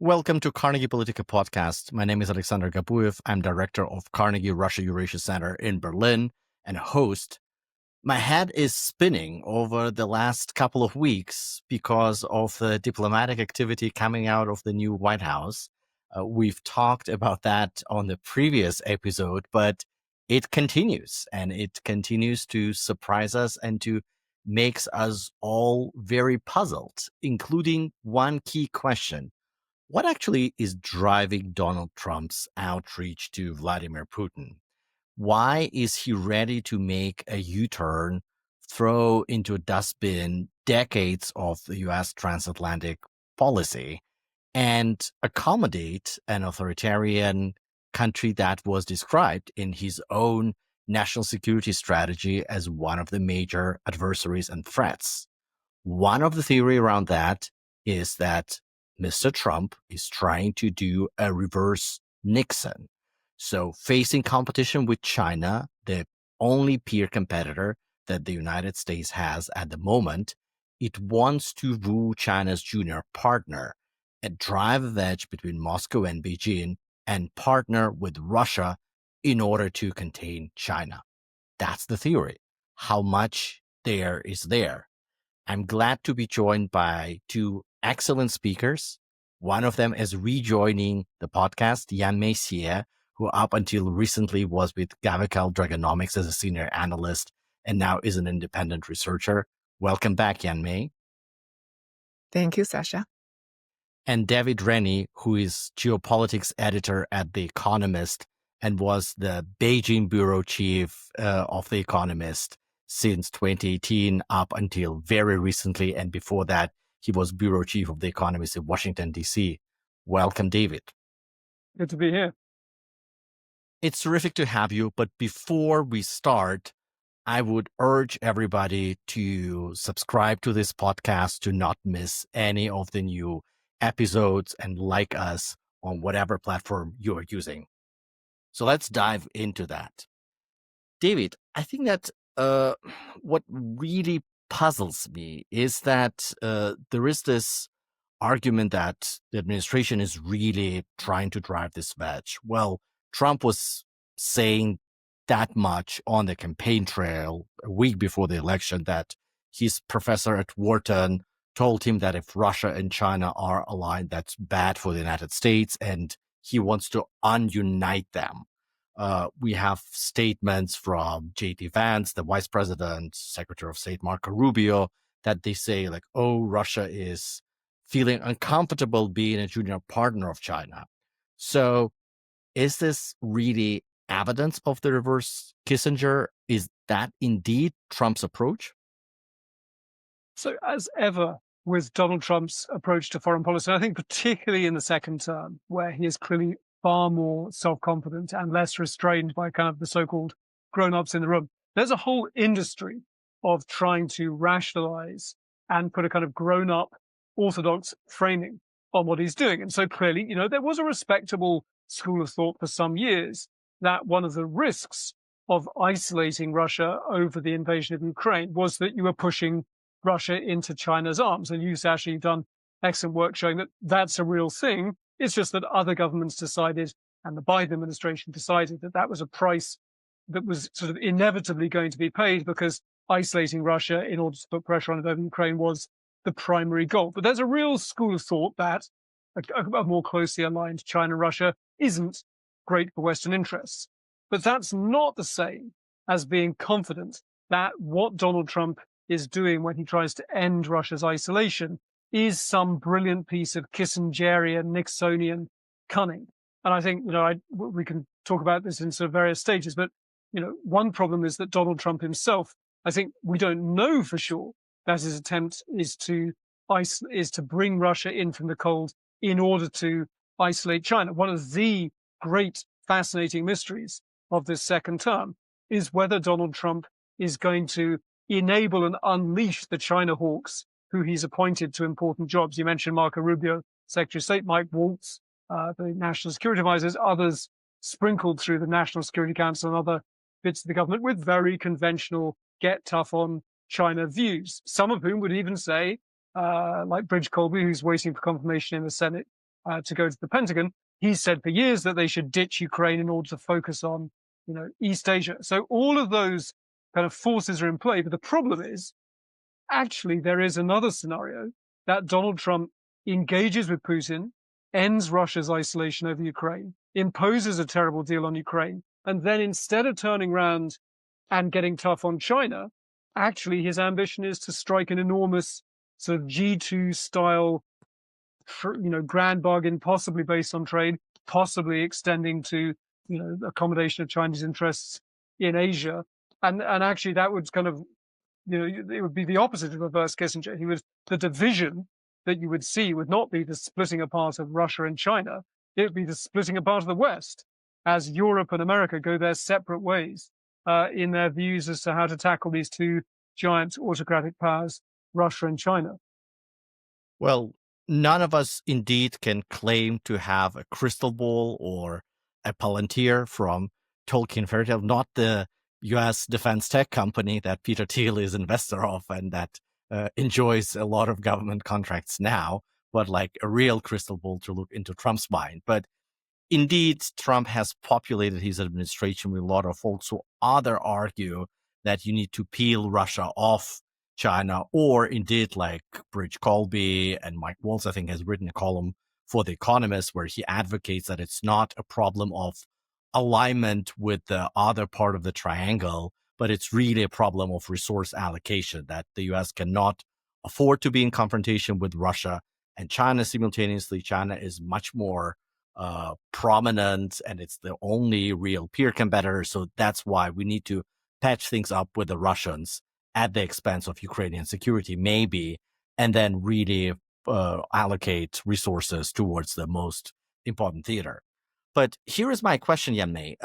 Welcome to Carnegie Politica Podcast. My name is Alex Gabuev. I'm director of Carnegie Russia Eurasia Center in Berlin and host. My head is spinning over the last couple of weeks because of the diplomatic activity coming out of the new White House. We've talked about that on the previous episode, but it continues to surprise us and to makes us all very puzzled, including one key question. What actually is driving Donald Trump's outreach to Vladimir Putin? Why is he ready to make a U-turn, throw into a dustbin decades of the US transatlantic policy, and accommodate an authoritarian country that was described in his own national security strategy as one of the major adversaries and threats? One of the theory around that is that Mr. Trump is trying to do a reverse Nixon. So facing competition with China, the only peer competitor that the United States has at the moment, it wants to woo China's junior partner and drive a wedge between Moscow and Beijing and partner with Russia in order to contain China. That's the theory. How much there is there? I'm glad to be joined by two excellent speakers. One of them is rejoining the podcast, Yanmei Xie, who up until recently was with Gavical Dragonomics as a senior analyst and now is an independent researcher. Welcome back, Yanmei. Thank you, Sasha. And David Rennie, who is geopolitics editor at The Economist and was the Beijing bureau chief of The Economist since 2018 up until very recently. And before that, he was bureau chief of The Economist in Washington, D.C. Welcome, David. Good to be here. It's terrific to have you. But before we start, I would urge everybody to subscribe to this podcast to not miss any of the new episodes and like us on whatever platform you are using. So let's dive into that. David, I think that what really puzzles me is that there is this argument that the administration is really trying to drive this wedge. Well, Trump was saying that much on the campaign trail a week before the election that his professor at Wharton told him that if Russia and China are aligned, that's bad for the United States, and he wants to unite them. We have statements from J.D. Vance, the vice president, Secretary of State Marco Rubio, that they say like, oh, Russia is feeling uncomfortable being a junior partner of China. So is this really evidence of the reverse Kissinger? Is that indeed Trump's approach? So as ever with Donald Trump's approach to foreign policy, I think particularly in the second term, where he is clearly far more self-confident and less restrained by kind of the so-called grown-ups in the room, there's a whole industry of trying to rationalize and put a kind of grown-up orthodox framing on what he's doing. And so clearly, there was a respectable school of thought for some years that one of the risks of isolating Russia over the invasion of Ukraine was that you were pushing Russia into China's arms. And you've actually done excellent work showing that that's a real thing. It's just that other governments decided, and the Biden administration decided, that that was a price that was sort of inevitably going to be paid because isolating Russia in order to put pressure on it over Ukraine was the primary goal. But there's a real school of thought that a more closely aligned China and Russia isn't great for Western interests. But that's not the same as being confident that what Donald Trump is doing when he tries to end Russia's isolation is some brilliant piece of Kissingerian, Nixonian cunning. And I think, we can talk about this in sort of various stages, but, one problem is that Donald Trump himself, I think we don't know for sure that his attempt is to bring Russia in from the cold in order to isolate China. One of the great fascinating mysteries of this second term is whether Donald Trump is going to enable and unleash the China hawks who he's appointed to important jobs. You mentioned Marco Rubio, Secretary of State, Mike Waltz, the national security advisors, others sprinkled through the National Security Council and other bits of the government with very conventional, get tough on China views. Some of whom would even say, like Bridge Colby, who's waiting for confirmation in the Senate, to go to the Pentagon. He's said for years that they should ditch Ukraine in order to focus on, East Asia. So all of those kind of forces are in play. But the problem is, actually, there is another scenario that Donald Trump engages with Putin, ends Russia's isolation over Ukraine, imposes a terrible deal on Ukraine, and then instead of turning around and getting tough on China, actually his ambition is to strike an enormous sort of G2 style, grand bargain, possibly based on trade, possibly extending to, accommodation of Chinese interests in Asia. And actually that would kind of, it would be the opposite of reverse Kissinger. The division that you would see would not be the splitting apart of Russia and China. It would be the splitting apart of the West as Europe and America go their separate ways in their views as to how to tackle these two giant autocratic powers, Russia and China. Well, none of us indeed can claim to have a crystal ball or a Palantir from Tolkien fairy tale, not the U.S. defense tech company that Peter Thiel is investor of and that enjoys a lot of government contracts now, but like a real crystal ball to look into Trump's mind. But indeed, Trump has populated his administration with a lot of folks who either argue that you need to peel Russia off China, or indeed, like Bridge Colby and Mike Waltz, I think, has written a column for The Economist where he advocates that it's not a problem of alignment with the other part of the triangle, but it's really a problem of resource allocation, that the U.S. cannot afford to be in confrontation with Russia and China simultaneously. China is much more prominent, and it's the only real peer competitor. So that's why we need to patch things up with the Russians at the expense of Ukrainian security, maybe, and then really allocate resources towards the most important theater. But here is my question, Yanmei.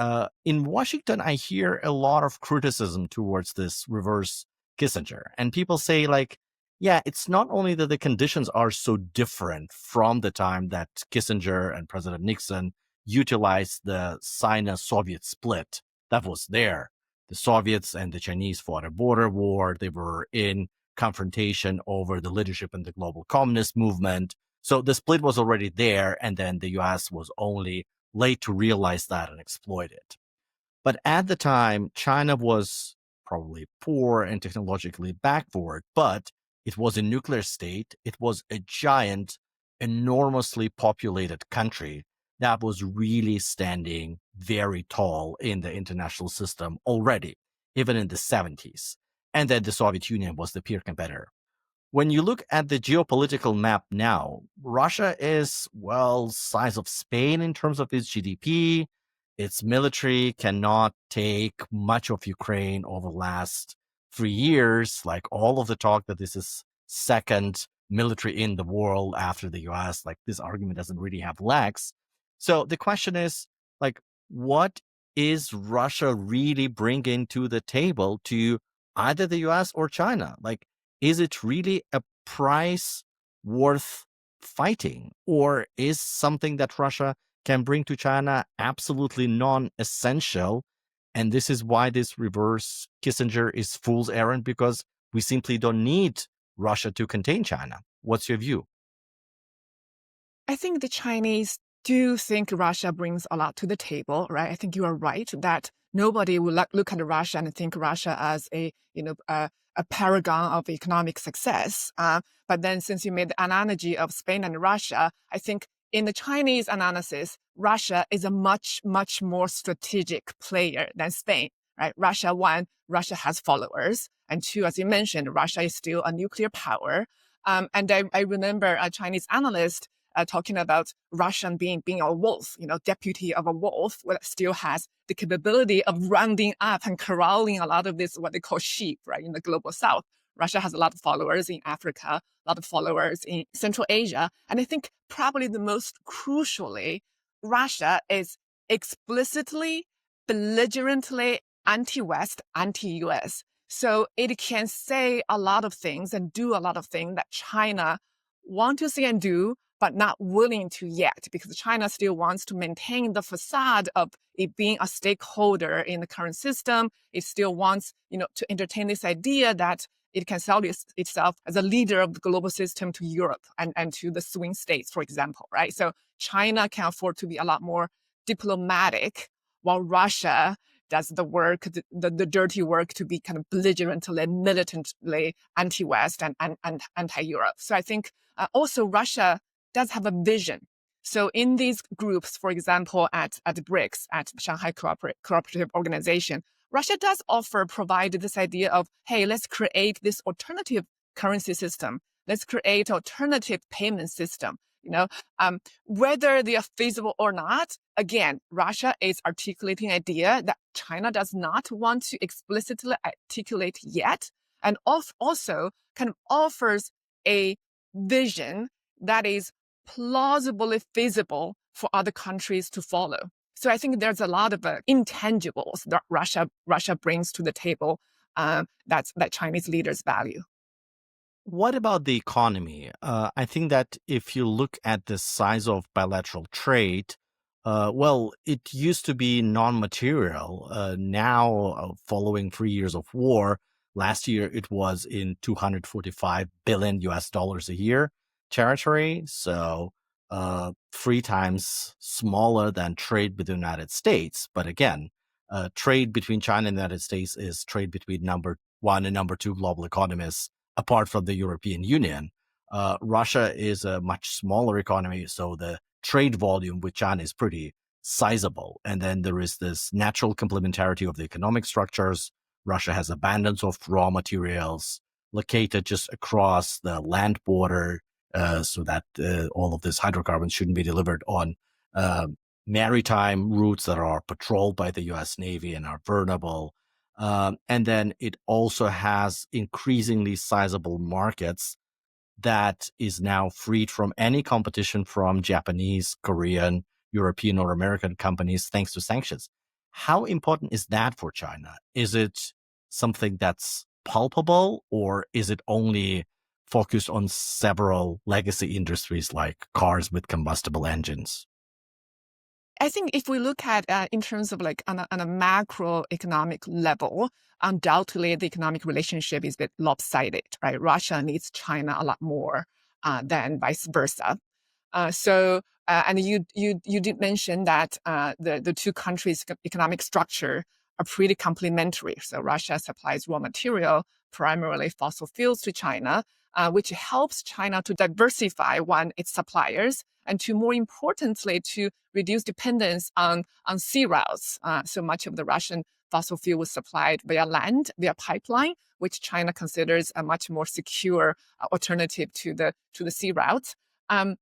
In Washington, I hear a lot of criticism towards this reverse Kissinger. And people say, like, yeah, it's not only that the conditions are so different from the time that Kissinger and President Nixon utilized the Sino-Soviet split that was there. The Soviets and the Chinese fought a border war. They were in confrontation over the leadership in the global communist movement. So the split was already there, and then the U.S. was only late to realize that and exploit it. But at the time, China was probably poor and technologically backward, but it was a nuclear state. It was a giant, enormously populated country that was really standing very tall in the international system already, even in the 70s. And then the Soviet Union was the peer competitor. When you look at the geopolitical map now, Russia is, well, size of Spain in terms of its GDP. Its military cannot take much of Ukraine over the last 3 years, like all of the talk that this is second military in the world after the US, like this argument doesn't really have legs. So the question is, like, what is Russia really bringing to the table to either the US or China? Like, is it really a price worth fighting, or is something that Russia can bring to China absolutely non-essential? And this is why this reverse Kissinger is fool's errand, because we simply don't need Russia to contain China. What's your view? I think the Chinese do think Russia brings a lot to the table, right? I think you are right that nobody will look at Russia and think Russia as a paragon of economic success. But then since you made the analogy of Spain and Russia, I think in the Chinese analysis, Russia is a much, much more strategic player than Spain, right? One, Russia has followers. And two, as you mentioned, Russia is still a nuclear power. And I remember a Chinese analyst talking about Russian being a wolf, deputy of a wolf, that still has the capability of rounding up and corralling a lot of this, what they call sheep, right, in the global south. Russia has a lot of followers in Africa, a lot of followers in Central Asia. And I think probably the most crucially, Russia is explicitly, belligerently anti-West, anti-US. So it can say a lot of things and do a lot of things that China want to say and do, but not willing to yet, because China still wants to maintain the facade of it being a stakeholder in the current system. It still wants, to entertain this idea that it can sell itself as a leader of the global system to Europe and to the swing states, for example, right? So China can afford to be a lot more diplomatic, while Russia does the work, the dirty work to be kind of belligerently and militantly anti-West and anti-Europe. So I think also Russia does have a vision. So in these groups, for example, at BRICS, at Shanghai Cooperative Organization, Russia does provide this idea of, hey, let's create this alternative currency system. Let's create alternative payment system. Whether they are feasible or not, again, Russia is articulating an idea that China does not want to explicitly articulate yet, and also kind of offers a vision that is plausibly feasible for other countries to follow. So I think there's a lot of intangibles that Russia brings to the table that Chinese leaders value. What about the economy? I think that if you look at the size of bilateral trade, well, it used to be non-material. Now, following 3 years of war, last year it was in 245 billion US dollars a year territory. So, 3 times smaller than trade with the United States. But again, trade between China and the United States is trade between number one and number two global economies apart from the European Union. Russia is a much smaller economy, so the trade volume with China is pretty sizable. And then there is this natural complementarity of the economic structures. Russia has abundance of raw materials located just across the land border, so that all of these hydrocarbons shouldn't be delivered on maritime routes that are patrolled by the U.S. Navy and are vulnerable. And then it also has increasingly sizable markets that is now freed from any competition from Japanese, Korean, European, or American companies thanks to sanctions. How important is that for China? Is it something that's palpable, or is it only focused on several legacy industries like cars with combustible engines? I think if we look at in terms of like on a macroeconomic level, undoubtedly the economic relationship is a bit lopsided, right? Russia needs China a lot more than vice versa. And you did mention that the two countries' economic structure are pretty complementary. So Russia supplies raw material, primarily fossil fuels, to China, which helps China to diversify its suppliers, and to more importantly to reduce dependence on sea routes. So much of the Russian fossil fuel was supplied via land, via pipeline, which China considers a much more secure alternative to the sea routes. And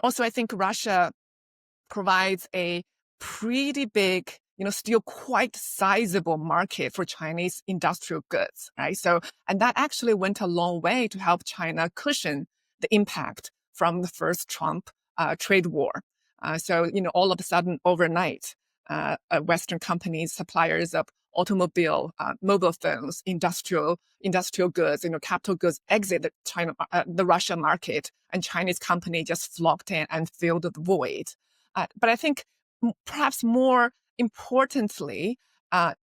also, I think Russia provides a pretty big, still quite sizable market for Chinese industrial goods, right? So, and that actually went a long way to help China cushion the impact from the first Trump trade war. So, all of a sudden, overnight, Western companies, suppliers of automobile, mobile phones, industrial goods, capital goods exit the Russia market, and Chinese company just flocked in and filled the void. But I think perhaps more importantly,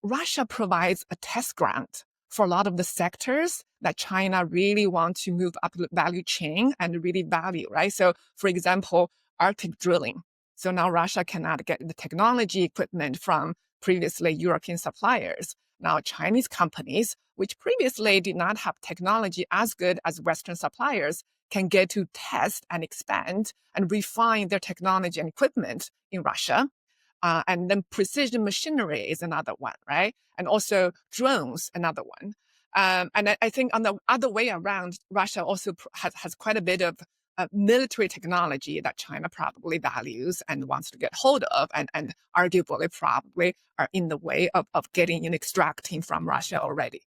Russia provides a test ground for a lot of the sectors that China really wants to move up the value chain and really value, right? So, for example, Arctic drilling. So now Russia cannot get the technology equipment from previously European suppliers. Now Chinese companies, which previously did not have technology as good as Western suppliers, can get to test and expand and refine their technology and equipment in Russia. And then precision machinery is another one, right? And also drones, another one. And I think on the other way around, Russia also has quite a bit of military technology that China probably values and wants to get hold of, and arguably probably are in the way of getting and extracting from Russia already.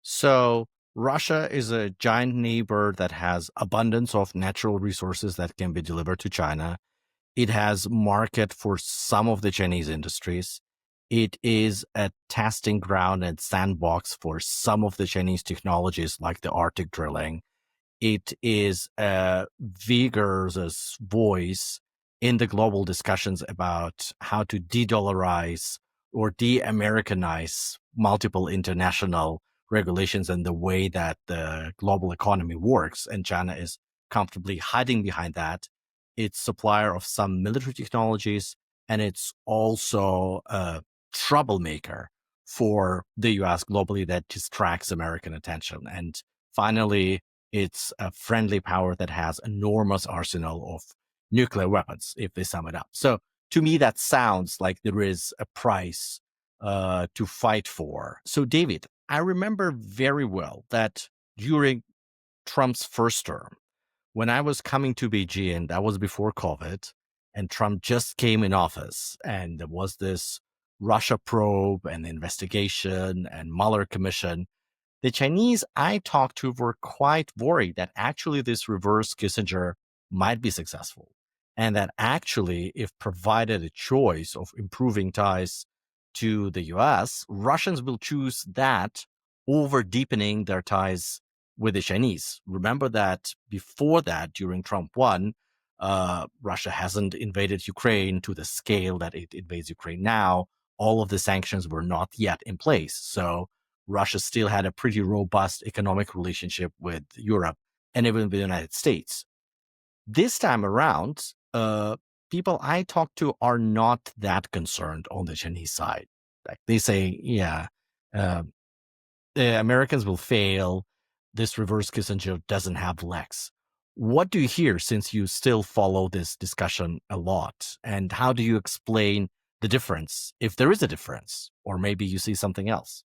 So Russia is a giant neighbor that has abundance of natural resources that can be delivered to China. It has market for some of the Chinese industries. It is a testing ground and sandbox for some of the Chinese technologies like the Arctic drilling. It is a vigorous voice in the global discussions about how to de-dollarize or de-Americanize multiple international regulations and the way that the global economy works, and China is comfortably hiding behind that. It's supplier of some military technologies, and it's also a troublemaker for the US globally that distracts American attention. And finally, it's a friendly power that has enormous arsenal of nuclear weapons, if they sum it up. So to me, that sounds like there is a price to fight for. So, David, I remember very well that during Trump's first term, when I was coming to Beijing, that was before COVID, and Trump just came in office, and there was this Russia probe and investigation and Mueller commission. The Chinese I talked to were quite worried that actually this reverse Kissinger might be successful. And that actually, if provided a choice of improving ties to the US, Russians will choose that over deepening their ties with the Chinese. Remember that before that, during Trump 1, Russia hasn't invaded Ukraine to the scale that it invades Ukraine now. All of the sanctions were not yet in place. So Russia still had a pretty robust economic relationship with Europe and even with the United States. This time around, people I talk to are not that concerned on the Chinese side. Like they say, yeah, the Americans will fail. This reverse Kissinger doesn't have legs. What do you hear, since you still follow this discussion a lot? And how do you explain the difference, if there is a difference, or maybe you see something else?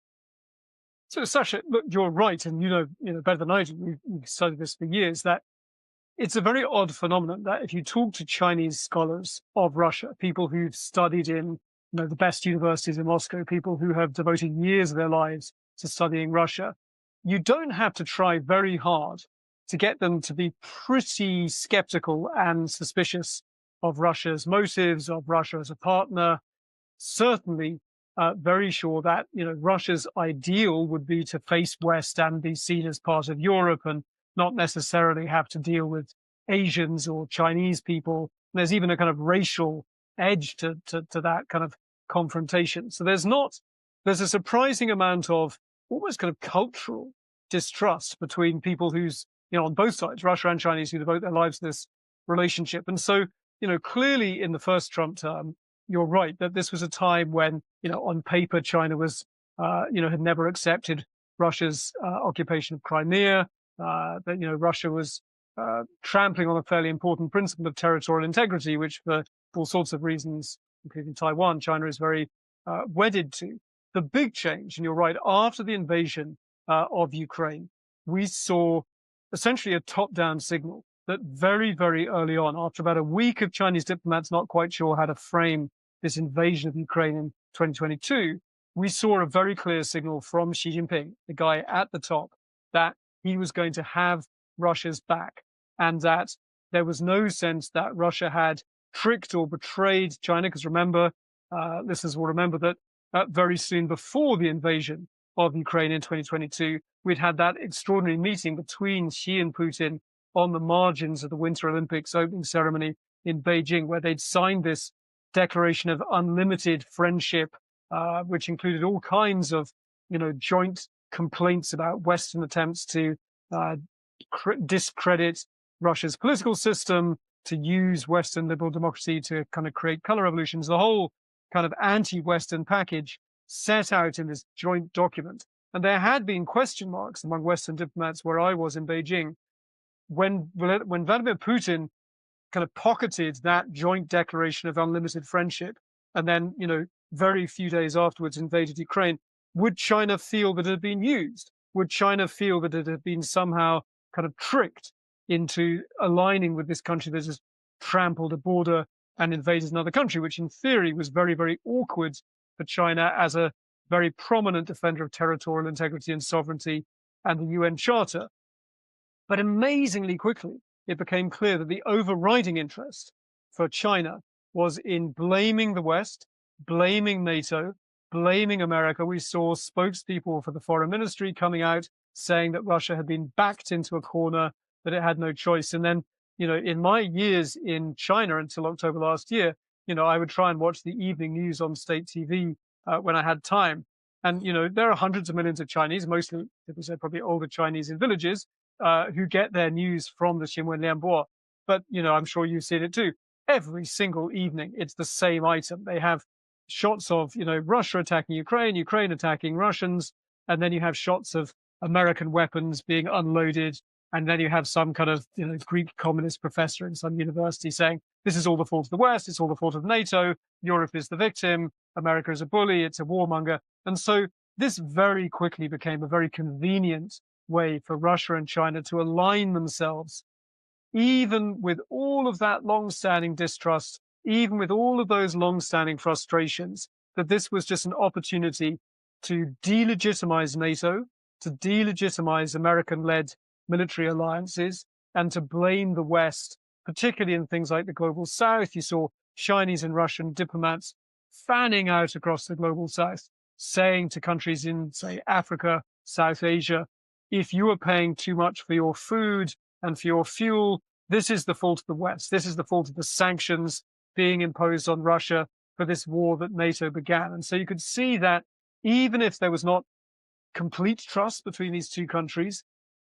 So, Sasha, look, you're right, and you know better than I do. We've studied this for years. That it's a very odd phenomenon that if you talk to Chinese scholars of Russia, people who've studied in the best universities in Moscow, people who have devoted years of their lives to studying Russia, you don't have to try very hard to get them to be pretty skeptical and suspicious of Russia's motives, of Russia as a partner. Certainly very sure that Russia's ideal would be to face West and be seen as part of Europe and not necessarily have to deal with Asians or Chinese people. And there's even a kind of racial edge to that kind of confrontation. So there's a surprising amount of almost kind of cultural distrust between people who's on both sides, Russia and Chinese, who devote their lives to this relationship. And so clearly in the first Trump term, you're right that this was a time when, on paper, China was, had never accepted Russia's occupation of Crimea, that, Russia was trampling on a fairly important principle of territorial integrity, which for all sorts of reasons, including Taiwan, China is very wedded to. The big change, and you're right, after the invasion of Ukraine, we saw essentially a top-down signal that very, very early on, after about a week of Chinese diplomats not quite sure how to frame this invasion of Ukraine in 2022, we saw a very clear signal from Xi Jinping, the guy at the top, that he was going to have Russia's back, and that there was no sense that Russia had tricked or betrayed China. Because remember, listeners will remember that very soon before the invasion of Ukraine in 2022, we'd had that extraordinary meeting between Xi and Putin on the margins of the Winter Olympics opening ceremony in Beijing, where they'd signed this declaration of unlimited friendship, which included all kinds of, joint complaints about Western attempts to discredit Russia's political system, to use Western liberal democracy to kind of create color revolutions. The whole kind of anti-Western package set out in this joint document. And there had been question marks among Western diplomats where I was in Beijing when Vladimir Putin kind of pocketed that joint declaration of unlimited friendship and then, very few days afterwards invaded Ukraine. Would China feel that it had been used? Would China feel that it had been somehow kind of tricked into aligning with this country that has trampled a border and invaded another country, which in theory was very, very awkward for China as a very prominent defender of territorial integrity and sovereignty and the UN Charter? But amazingly quickly, it became clear that the overriding interest for China was in blaming the West, blaming NATO, blaming America. We saw spokespeople for the foreign ministry coming out saying that Russia had been backed into a corner, that it had no choice. And then, in my years in China until October last year, I would try and watch the evening news on state TV when I had time. And, there are hundreds of millions of Chinese, mostly, if we say probably older Chinese in villages, who get their news from the Xinhua Lianbo. But, I'm sure you've seen it too. Every single evening, it's the same item. They have shots of, Russia attacking Ukraine, Ukraine attacking Russians, and then you have shots of American weapons being unloaded. And then you have some kind of, Greek communist professor in some university saying, this is all the fault of the West, it's all the fault of NATO, Europe is the victim, America is a bully, it's a warmonger. And so this very quickly became a very convenient way for Russia and China to align themselves, even with all of that long-standing distrust, even with all of those long-standing frustrations, that this was just an opportunity to delegitimize NATO, to delegitimize American-led military alliances, and to blame the West, particularly in things like the global South. You saw Chinese and Russian diplomats fanning out across the global South, saying to countries in, say, Africa, South Asia, if you are paying too much for your food and for your fuel, this is the fault of the West. This is the fault of the sanctions being imposed on Russia for this war that NATO began. And so you could see that even if there was not complete trust between these two countries,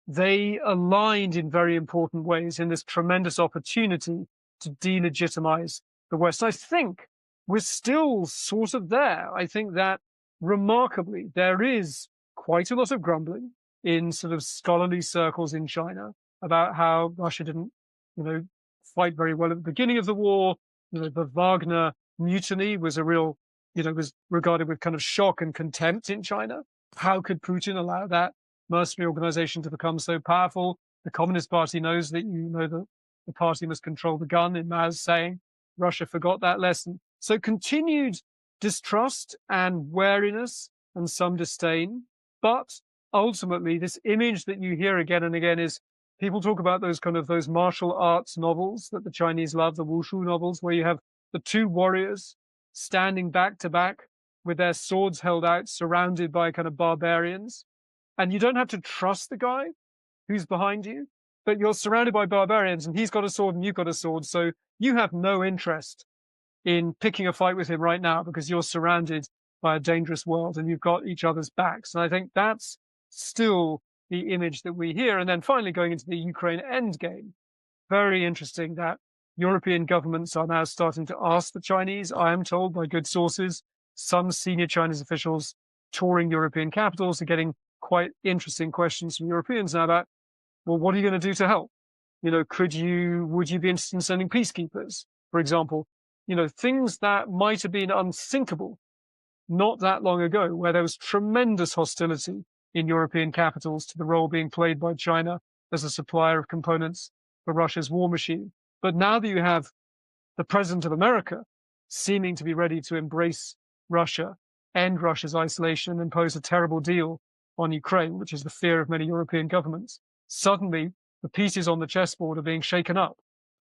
they aligned in very important ways in this tremendous opportunity to delegitimize the West. I think we're still sort of there. I think that remarkably, there is quite a lot of grumbling in sort of scholarly circles in China about how Russia didn't, fight very well at the beginning of the war. The Wagner mutiny was a real, was regarded with kind of shock and contempt in China. How could Putin allow that mercenary organization to become so powerful? The Communist Party knows that, the party must control the gun, in Mao's saying. Russia forgot that lesson. So continued distrust and wariness and some disdain. But ultimately, this image that you hear again and again is people talk about those martial arts novels that the Chinese love, the wushu novels, where you have the two warriors standing back to back with their swords held out, surrounded by kind of barbarians. And you don't have to trust the guy who's behind you, but you're surrounded by barbarians and he's got a sword and you've got a sword. So you have no interest in picking a fight with him right now because you're surrounded by a dangerous world and you've got each other's backs. And I think that's still the image that we hear. And then finally going into the Ukraine endgame, very interesting that European governments are now starting to ask the Chinese, I am told by good sources, some senior Chinese officials touring European capitals are getting quite interesting questions from Europeans now about, well, what are you going to do to help? Would you be interested in sending peacekeepers, for example? Things that might have been unthinkable not that long ago, where there was tremendous hostility in European capitals to the role being played by China as a supplier of components for Russia's war machine. But now that you have the president of America seeming to be ready to embrace Russia, end Russia's isolation, and impose a terrible deal on Ukraine, which is the fear of many European governments, suddenly the pieces on the chessboard are being shaken up.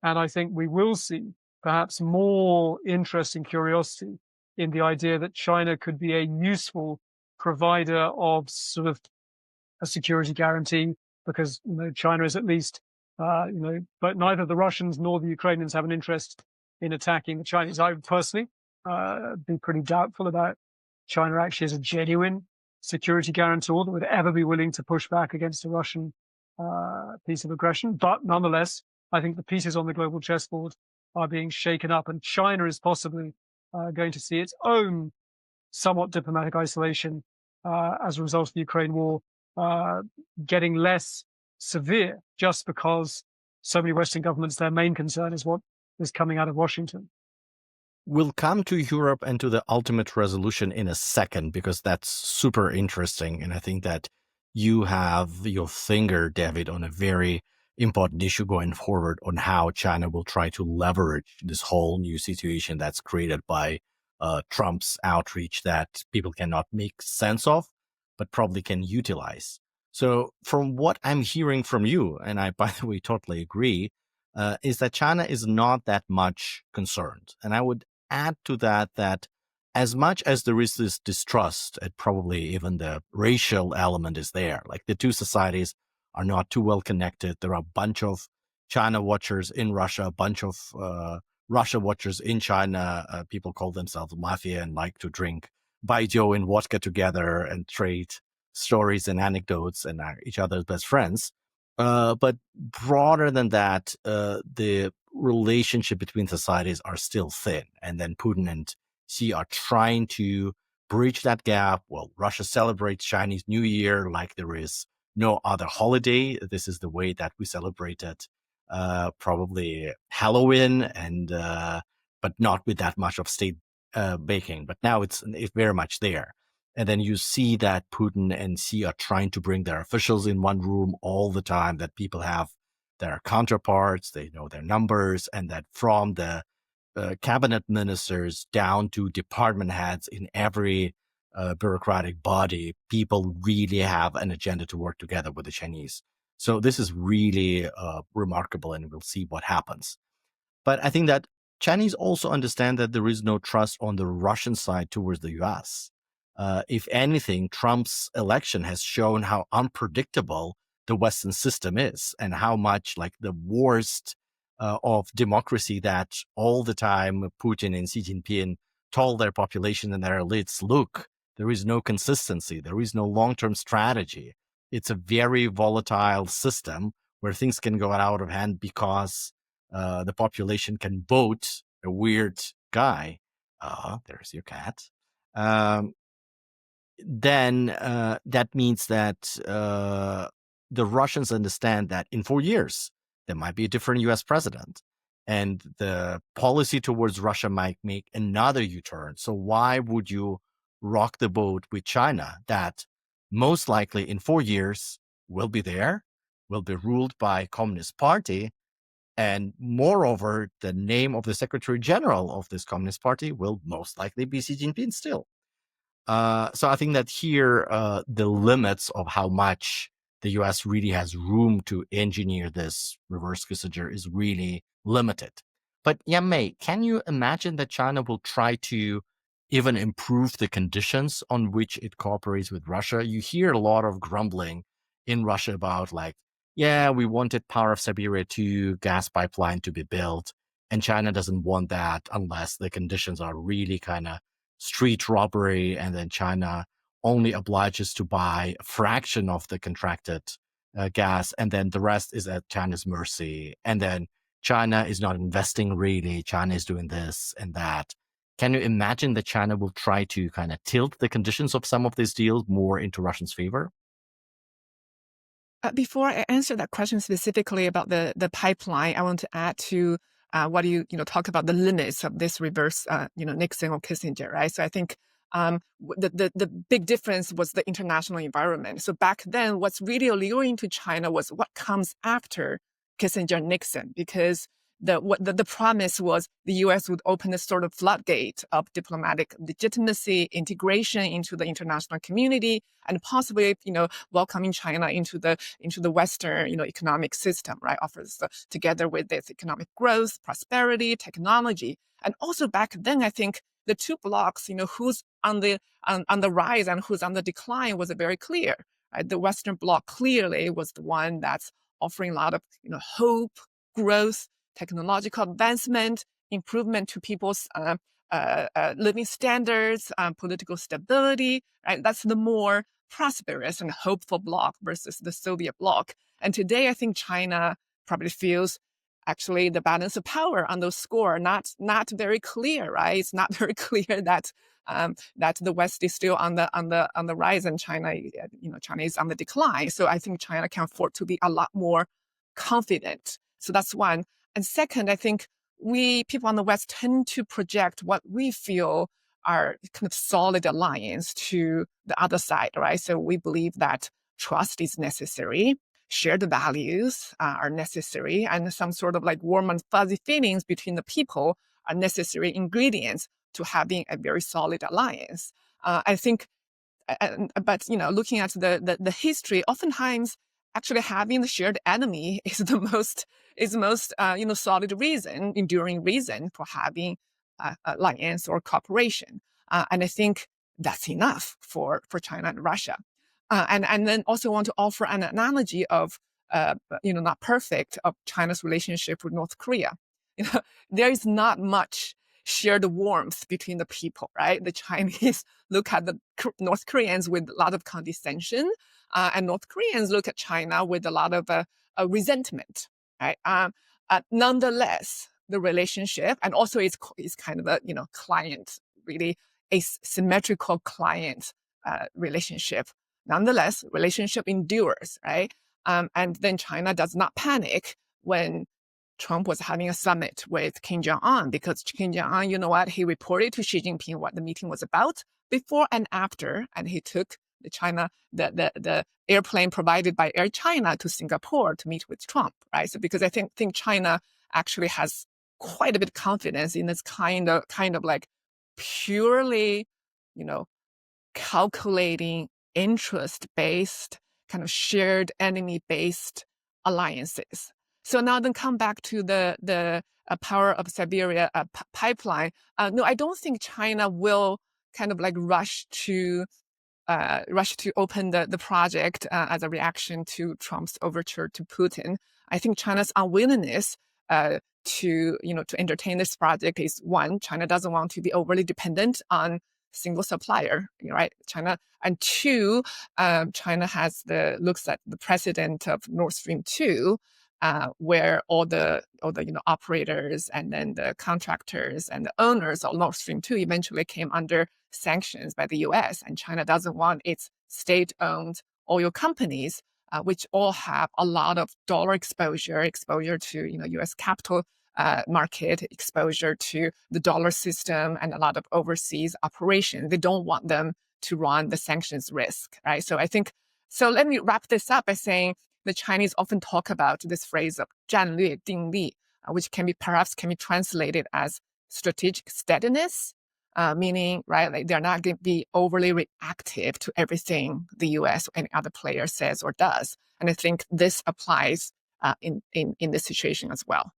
And I think we will see perhaps more interest and curiosity in the idea that China could be a useful provider of sort of a security guarantee, because China is at least, but neither the Russians nor the Ukrainians have an interest in attacking the Chinese. I would personally be pretty doubtful about China actually as a genuine security guarantor that would ever be willing to push back against a Russian piece of aggression. But nonetheless, I think the pieces on the global chessboard are being shaken up, and China is possibly going to see its own somewhat diplomatic isolation as a result of the Ukraine war getting less severe, just because so many Western governments, their main concern is what is coming out of Washington. We'll come to Europe and to the ultimate resolution in a second, because that's super interesting. And I think that you have your finger, David, on a very important issue going forward on how China will try to leverage this whole new situation that's created by Trump's outreach that people cannot make sense of, but probably can utilize. So from what I'm hearing from you, and I, by the way, totally agree, is that China is not that much concerned. And I would add to that as much as there is this distrust, and probably even the racial element is there, like the two societies are not too well connected. There are a bunch of China watchers in Russia, a bunch of Russia watchers in China. People call themselves mafia and like to drink baijiu and vodka together and trade stories and anecdotes and are each other's best friends. But broader than that, the relationship between societies are still thin. And then Putin and Xi are trying to bridge that gap. Well, Russia celebrates Chinese New Year like there is no other holiday. This is the way that we celebrated probably Halloween, and but not with that much of state baking. But now it's very much there. And then you see that Putin and Xi are trying to bring their officials in one room all the time, that people have their counterparts, they know their numbers, and that from the cabinet ministers down to department heads in every bureaucratic body, people really have an agenda to work together with the Chinese. So this is really remarkable, and we'll see what happens. But I think that Chinese also understand that there is no trust on the Russian side towards the US. If anything, Trump's election has shown how unpredictable the Western system is, and how much like the worst of democracy that all the time Putin and Xi Jinping told their population and their elites, look, there is no consistency, there is no long-term strategy. It's a very volatile system where things can go out of hand because the population can vote a weird guy. There's your cat. Then that means that the Russians understand that in 4 years, there might be a different US president. And the policy towards Russia might make another U-turn. So why would you rock the boat with China that most likely in 4 years will be there, will be ruled by Communist Party, and moreover, the name of the Secretary General of this Communist Party will most likely be Xi Jinping still. So I think that here, the limits of how much the US really has room to engineer this reverse Kissinger is really limited. But Yanmei, can you imagine that China will try to even improve the conditions on which it cooperates with Russia? You hear a lot of grumbling in Russia about like, yeah, we wanted Power of Siberia 2 gas pipeline to be built, and China doesn't want that unless the conditions are really kind of street robbery, and then China only obliges to buy a fraction of the contracted gas, and then the rest is at China's mercy. And then China is not investing really. China is doing this and that. Can you imagine that China will try to kind of tilt the conditions of some of these deals more into Russia's favor? Before I answer that question specifically about the pipeline, I want to add to what you talk about the limits of this reverse Nixon or Kissinger, right? So I think the big difference was the international environment. So back then, what's really alluring to China was what comes after Kissinger and Nixon, because the promise was the U.S. would open a sort of floodgate of diplomatic legitimacy, integration into the international community, and possibly welcoming China into the Western economic system, right? Offers together with its economic growth, prosperity, technology, and also back then I think the two blocks, who's on the rise and who's on the decline was very clear. Right? The Western bloc clearly was the one that's offering a lot of hope, growth, technological advancement, improvement to people's living standards, political stability, right? That's the more prosperous and hopeful bloc versus the Soviet bloc. And today, I think China probably feels actually the balance of power on those score not very clear, right? It's not very clear that that the West is still on the rise and China is on the decline. So I think China can afford to be a lot more confident. So that's one. And second, I think we people on the West tend to project what we feel are kind of solid alliance to the other side, right? So we believe that trust is necessary, shared values are necessary, and some sort of like warm and fuzzy feelings between the people are necessary ingredients to having a very solid alliance. I think, but looking at the history, oftentimes actually having the shared enemy is the most solid reason, enduring reason for having alliance or cooperation. And I think that's enough for China and Russia. And then also want to offer an analogy of not perfect, of China's relationship with North Korea. There is not much shared warmth between the people, right? The Chinese look at the North Koreans with a lot of condescension, and North Koreans look at China with a lot of resentment, right? Nonetheless, the relationship, and also it's kind of a client, really a symmetrical client relationship. Nonetheless, relationship endures, right? And then China does not panic when Trump was having a summit with Kim Jong-un, because Kim Jong-un, you know what, he reported to Xi Jinping what the meeting was about before and after, and he took the airplane provided by Air China to Singapore to meet with Trump, right? So because I think China actually has quite a bit of confidence in this kind of like purely, calculating interest-based, kind of shared enemy-based alliances. So now then come back to the Power of Siberia pipeline. No, I don't think China will kind of like rush to open the project as a reaction to Trump's overture to Putin. I think China's unwillingness to entertain this project is, one, China doesn't want to be overly dependent on single supplier, right? China, and two, China looks at the precedent of Nord Stream 2, where all the operators and then the contractors and the owners of Nord Stream 2 eventually came under sanctions by the US, and China doesn't want its state-owned oil companies, which all have a lot of dollar exposure to US capital market, exposure to the dollar system, and a lot of overseas operation. They don't want them to run the sanctions risk, right? So I think, so let me wrap this up by saying the Chinese often talk about this phrase of 战略定力, which perhaps can be translated as strategic steadiness, meaning, right, like they're not going to be overly reactive to everything the US or any other player says or does. And I think this applies in this situation as well.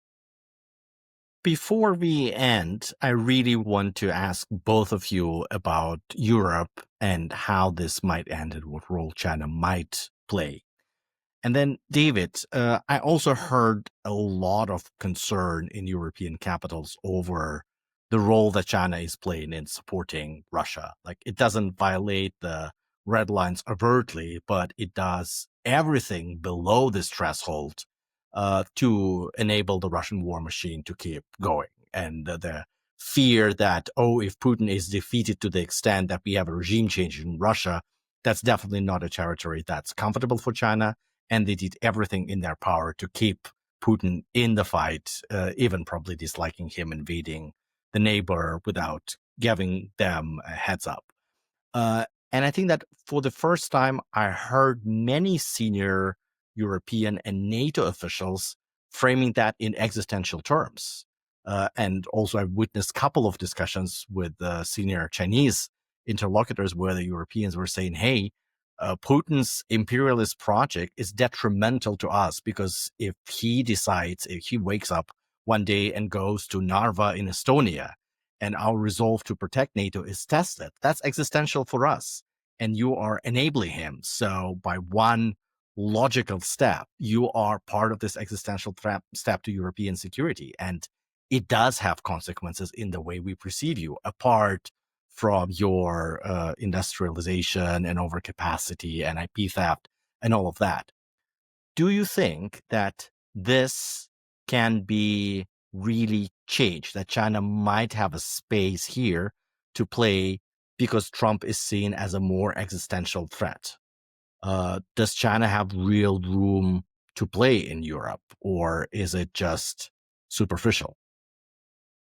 Before we end, I really want to ask both of you about Europe and how this might end and what role China might play. And then, David, I also heard a lot of concern in European capitals over the role that China is playing in supporting Russia. Like, it doesn't violate the red lines overtly, but it does everything below this threshold to enable the Russian war machine to keep going. And the fear that, if Putin is defeated to the extent that we have a regime change in Russia, that's definitely not a territory that's comfortable for China. And they did everything in their power to keep Putin in the fight, even probably disliking him invading the neighbor without giving them a heads up. And I think that for the first time, I heard many senior European and NATO officials framing that in existential terms. And also I witnessed a couple of discussions with senior Chinese interlocutors where the Europeans were saying, hey, Putin's imperialist project is detrimental to us because if he wakes up one day and goes to Narva in Estonia and our resolve to protect NATO is tested, that's existential for us. And you are enabling him. So by one logical step, you are part of this existential step to European security. And it does have consequences in the way we perceive you, apart from your industrialization and overcapacity and IP theft and all of that. Do you think that this can be really changed, that China might have a space here to play because Trump is seen as a more existential threat? Does China have real room to play in Europe, or is it just superficial?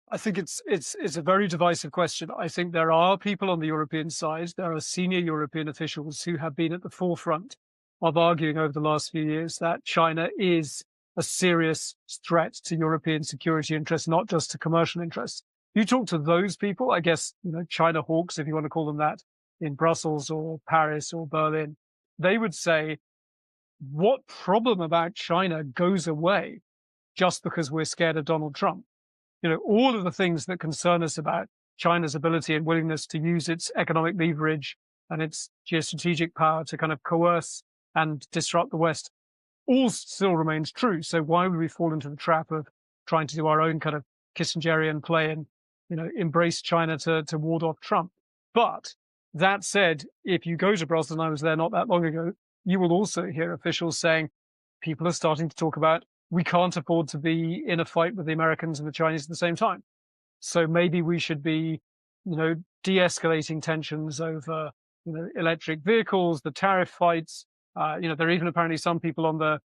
I think it's a very divisive question. I think there are people on the European side, there are senior European officials who have been at the forefront of arguing over the last few years that China is a serious threat to European security interests, not just to commercial interests. You talk to those people, I guess, China hawks, if you want to call them that, in Brussels or Paris or Berlin, they would say, what problem about China goes away just because we're scared of Donald Trump? All of the things that concern us about China's ability and willingness to use its economic leverage and its geostrategic power to kind of coerce and disrupt the West all still remains true. So why would we fall into the trap of trying to do our own kind of Kissingerian play and embrace China to ward off Trump. But that said, if you go to Brussels, and I was there not that long ago, you will also hear officials saying people are starting to talk about we can't afford to be in a fight with the Americans and the Chinese at the same time. So maybe we should be, de-escalating tensions over, electric vehicles, the tariff fights. There are even apparently some people on the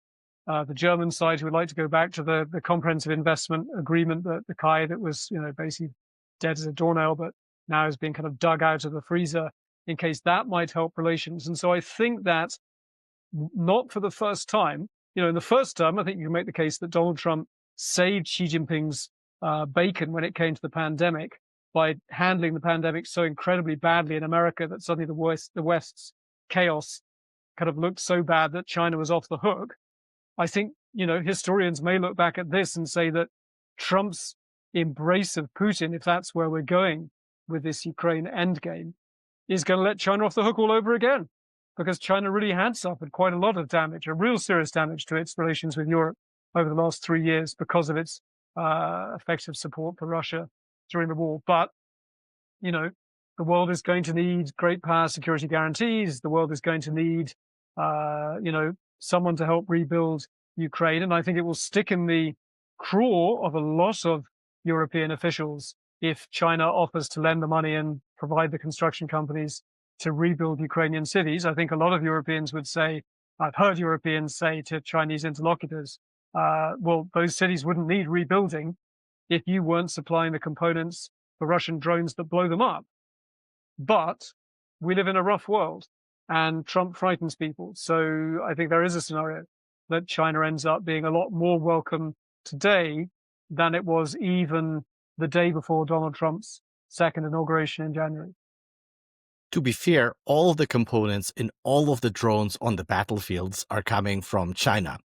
German side who would like to go back to the comprehensive investment agreement, the Kai that was, basically dead as a doornail, but now is being kind of dug out of the freezer in case that might help relations. And so I think that not for the first time, in the first term, I think you can make the case that Donald Trump saved Xi Jinping's bacon when it came to the pandemic by handling the pandemic so incredibly badly in America that suddenly the West's chaos kind of looked so bad that China was off the hook. I think, historians may look back at this and say that Trump's embrace of Putin, if that's where we're going with this Ukraine endgame, is going to let China off the hook all over again, because China really had suffered quite a lot of damage, a real serious damage to its relations with Europe over the last 3 years because of its effective support for Russia during the war. But, the world is going to need great power security guarantees. The world is going to need, someone to help rebuild Ukraine. And I think it will stick in the craw of a lot of European officials if China offers to lend the money and provide the construction companies to rebuild Ukrainian cities. I think a lot of Europeans would say, I've heard Europeans say to Chinese interlocutors, well, those cities wouldn't need rebuilding if you weren't supplying the components for Russian drones that blow them up. But we live in a rough world and Trump frightens people. So I think there is a scenario that China ends up being a lot more welcome today than it was even the day before Donald Trump's second inauguration in January. To be fair, all of the components in all of the drones on the battlefields are coming from China.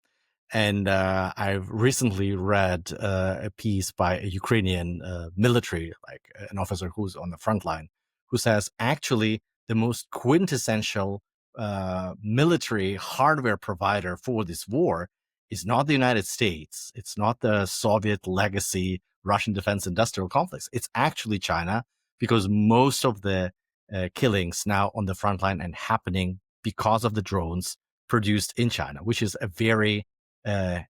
And I've recently read a piece by a Ukrainian military, like an officer who's on the front line, who says actually the most quintessential military hardware provider for this war is not the United States. It's not the Soviet legacy Russian defense industrial complex. It's actually China, because most of the killings now on the front line and happening because of the drones produced in China, which is a very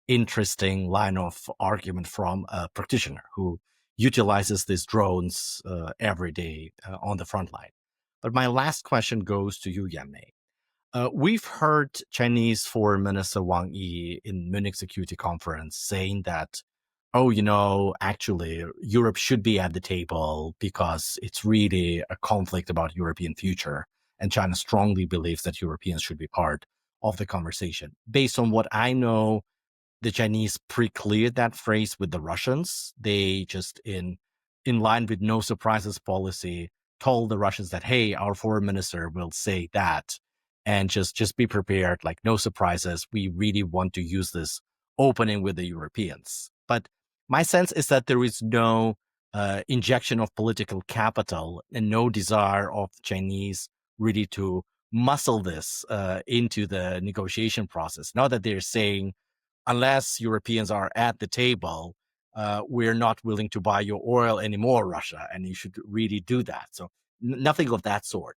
interesting line of argument from a practitioner who utilizes these drones every day on the front line. But my last question goes to you, Yanmei. We've heard Chinese Foreign Minister Wang Yi in Munich Security Conference saying that, actually, Europe should be at the table because it's really a conflict about European future. And China strongly believes that Europeans should be part of the conversation. Based on what I know, the Chinese pre-cleared that phrase with the Russians. They just, in line with no surprises policy, told the Russians that, hey, our foreign minister will say that, and just be prepared, like no surprises. We really want to use this opening with the Europeans. But my sense is that there is no injection of political capital and no desire of Chinese really to muscle this into the negotiation process. Not that they're saying, unless Europeans are at the table, we're not willing to buy your oil anymore, Russia, and you should really do that. So nothing of that sort.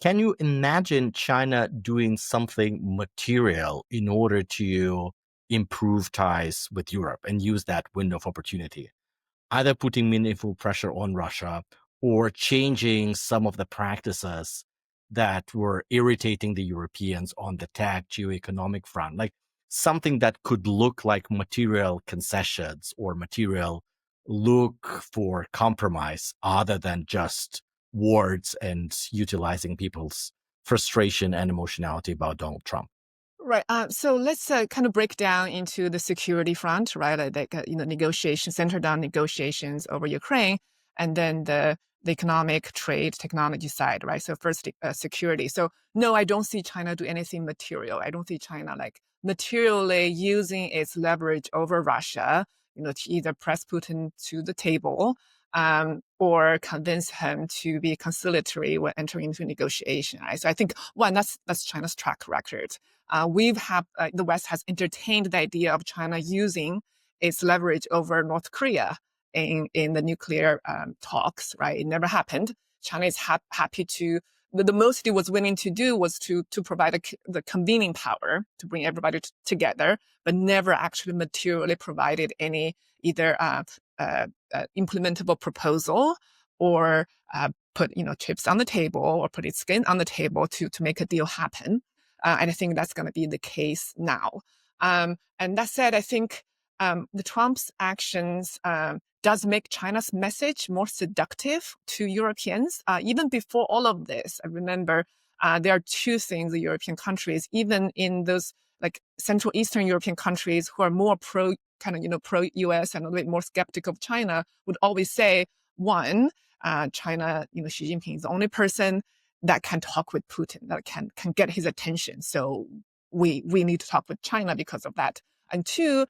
Can you imagine China doing something material in order to improve ties with Europe and use that window of opportunity? Either putting meaningful pressure on Russia or changing some of the practices that were irritating the Europeans on the tech geoeconomic front, like something that could look like material concessions or material look for compromise other than just words and utilizing people's frustration and emotionality about Donald Trump. Right. So let's kind of break down into the security front, right? Negotiations centered on negotiations over Ukraine, and then the economic, trade, technology side, right? So first, security. So no, I don't see China do anything material. I don't see China like materially using its leverage over Russia, to either press Putin to the table, or convince him to be conciliatory when entering into negotiation. Right? So I think one, that's China's track record. The West has entertained the idea of China using its leverage over North Korea in the nuclear talks, right? It never happened. China is happy to, the most it was willing to do was to provide the convening power to bring everybody together, but never actually materially provided any either implementable proposal or put chips on the table or put its skin on the table to make a deal happen. And I think that's going to be the case now. And that said, I think the Trump's actions does make China's message more seductive to Europeans. Even before all of this, I remember there are two things the European countries, even in those like Central Eastern European countries who are more pro pro-US and a little bit more skeptical of China, would always say, one, China, Xi Jinping is the only person that can talk with Putin, that can get his attention. So we need to talk with China because of that. And two,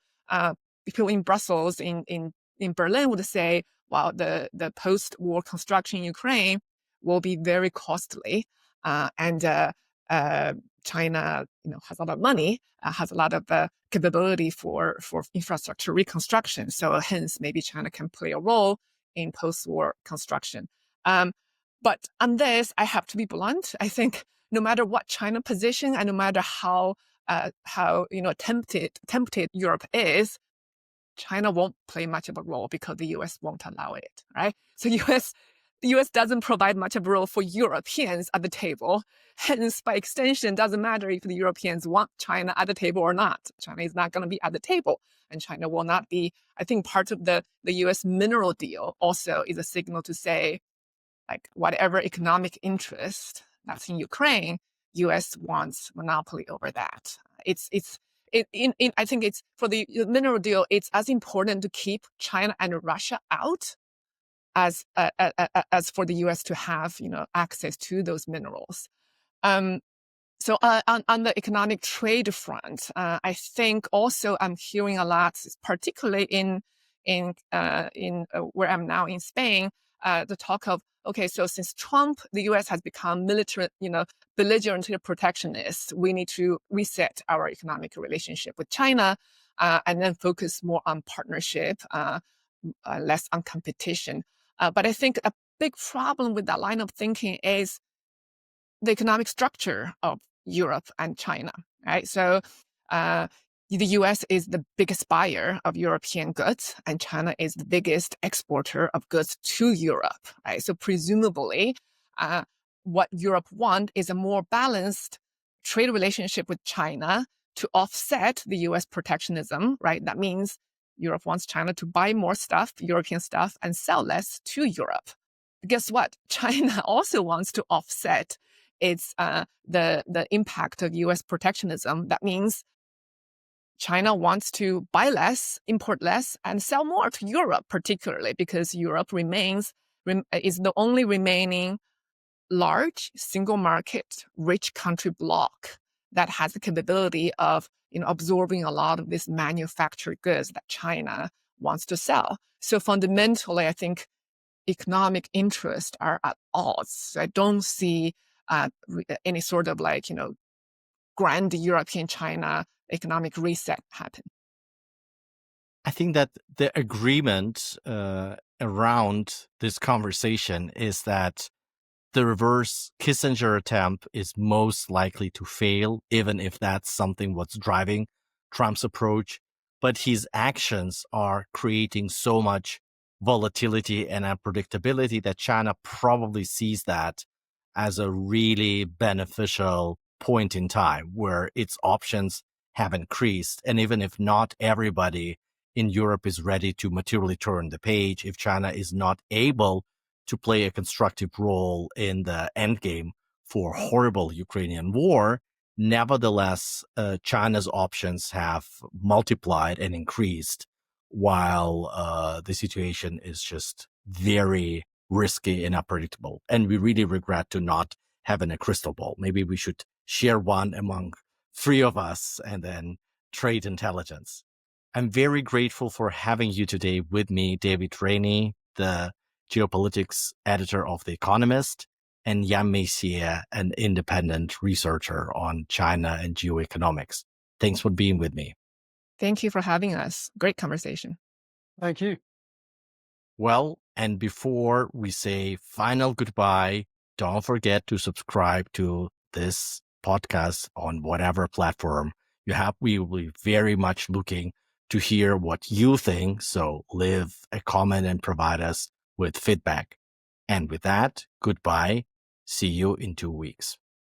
people in Brussels, in Berlin would say, well, the post-war construction in Ukraine will be very costly. And China, has a lot of money, has a lot of capability for infrastructure reconstruction. So hence, maybe China can play a role in post-war construction. But on this, I have to be blunt. I think no matter what China position and no matter how tempted Europe is, China won't play much of a role because the US won't allow it, right? So the US doesn't provide much of a role for Europeans at the table. Hence, by extension, it doesn't matter if the Europeans want China at the table or not. China is not going to be at the table, and China will not be. I think part of the US mineral deal also is a signal to say, like, whatever economic interest that's in Ukraine, US wants monopoly over that. I think it's for the mineral deal, it's as important to keep China and Russia out as for the US to have access to those minerals. So on the economic trade front, I think also I'm hearing a lot, particularly in where I'm now in Spain, the talk of, okay, so since Trump, the US has become military, belligerently protectionist, we need to reset our economic relationship with China and then focus more on partnership, less on competition. But I think a big problem with that line of thinking is the economic structure of Europe and China, right? So the US is the biggest buyer of European goods, and China is the biggest exporter of goods to Europe, right? So presumably, what Europe wants is a more balanced trade relationship with China to offset the US protectionism, right? That means Europe wants China to buy more stuff, European stuff, and sell less to Europe. But guess what? China also wants to offset its the impact of US protectionism. That means China wants to buy less, import less, and sell more to Europe, particularly because Europe is the only remaining large single market rich country bloc that has the capability of absorbing a lot of this manufactured goods that China wants to sell. So fundamentally, I think economic interests are at odds. So I don't see any sort of grand European China economic reset happen. I think that the agreement around this conversation is that the reverse Kissinger attempt is most likely to fail, even if that's something what's driving Trump's approach. But his actions are creating so much volatility and unpredictability that China probably sees that as a really beneficial point in time where its options have increased. And even if not everybody in Europe is ready to materially turn the page, if China is not able to play a constructive role in the endgame for horrible Ukrainian war, nevertheless, China's options have multiplied and increased while the situation is just very risky and unpredictable. And we really regret to not having a crystal ball. Maybe we should share one among three of us and then trade intelligence. I'm very grateful for having you today with me, David Rennie, the geopolitics editor of The Economist, and Yanmei Xie, an independent researcher on China and geoeconomics. Thanks for being with me. Thank you for having us. Great conversation. Thank you. Well, and before we say final goodbye, don't forget to subscribe to this podcast on whatever platform you have. We will be very much looking to hear what you think. So leave a comment and provide us with feedback. And with that, goodbye. See you in 2 weeks.